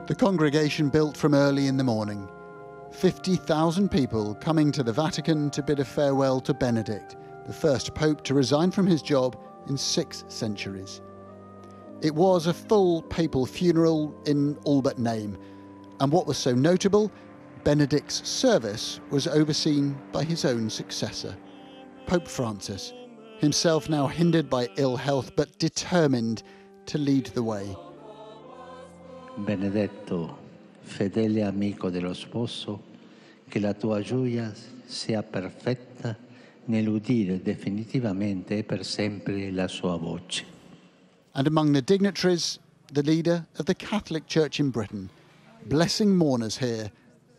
The congregation built from early in the morning. 50,000 people coming to the Vatican to bid a farewell to Benedict, the first pope to resign from his job in 6 centuries. It was a full papal funeral in all but name, and what was so notable, Benedict's service was overseen by his own successor, Pope Francis, himself now hindered by ill health but determined to lead the way. Benedetto, fedele amico dello sposo, che la tua gioia sia perfetta nell'udire definitivamente e per sempre la sua voce. And among the dignitaries, the leader of the Catholic Church in Britain, blessing mourners here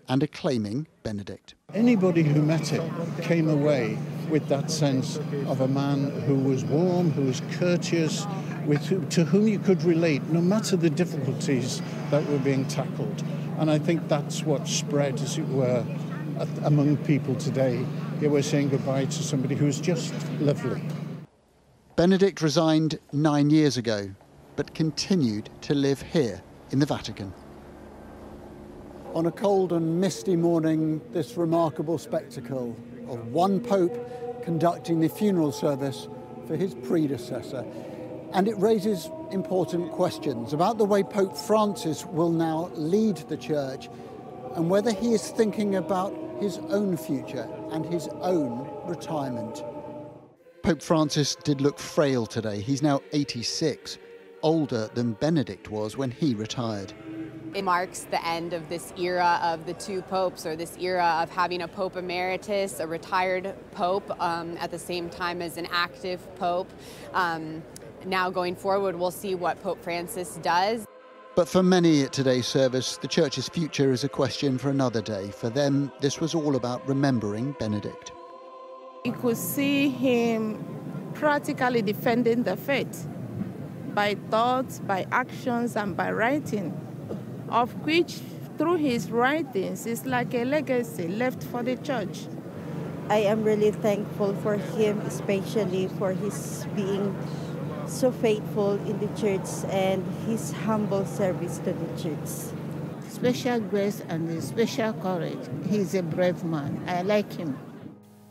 and acclaiming Benedict. Anybody who met him came away with that sense of a man who was warm, who was courteous, to whom you could relate, no matter the difficulties that were being tackled. And I think that's what spread, as it were, among people today. Here we're saying goodbye to somebody who's just lovely. Benedict resigned 9 years ago, but continued to live here in the Vatican. On a cold and misty morning, this remarkable spectacle of one pope conducting the funeral service for his predecessor. And it raises important questions about the way Pope Francis will now lead the Church and whether he is thinking about his own future and his own retirement. Pope Francis did look frail today. He's now 86, older than Benedict was when he retired. It marks the end of this era of the 2 popes, or this era of having a Pope Emeritus, a retired Pope, at the same time as an active Pope. Now going forward, we'll see what Pope Francis does. But for many at today's service, the Church's future is a question for another day. For them, this was all about remembering Benedict. You could see him practically defending the faith by thoughts, by actions, and by writing, of which, through his writings, is like a legacy left for the Church. I am really thankful for him, especially for his being so faithful in the Church and his humble service to the Church. Special grace and special courage. He's a brave man. I like him.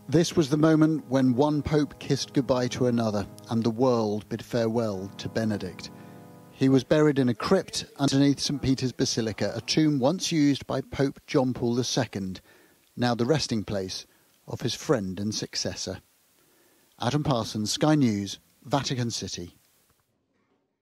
This was the moment when one pope kissed goodbye to another and the world bid farewell to Benedict. He was buried in a crypt underneath St. Peter's Basilica, a tomb once used by Pope John Paul II, now the resting place of his friend and successor. Adam Parsons, Sky News, Vatican City.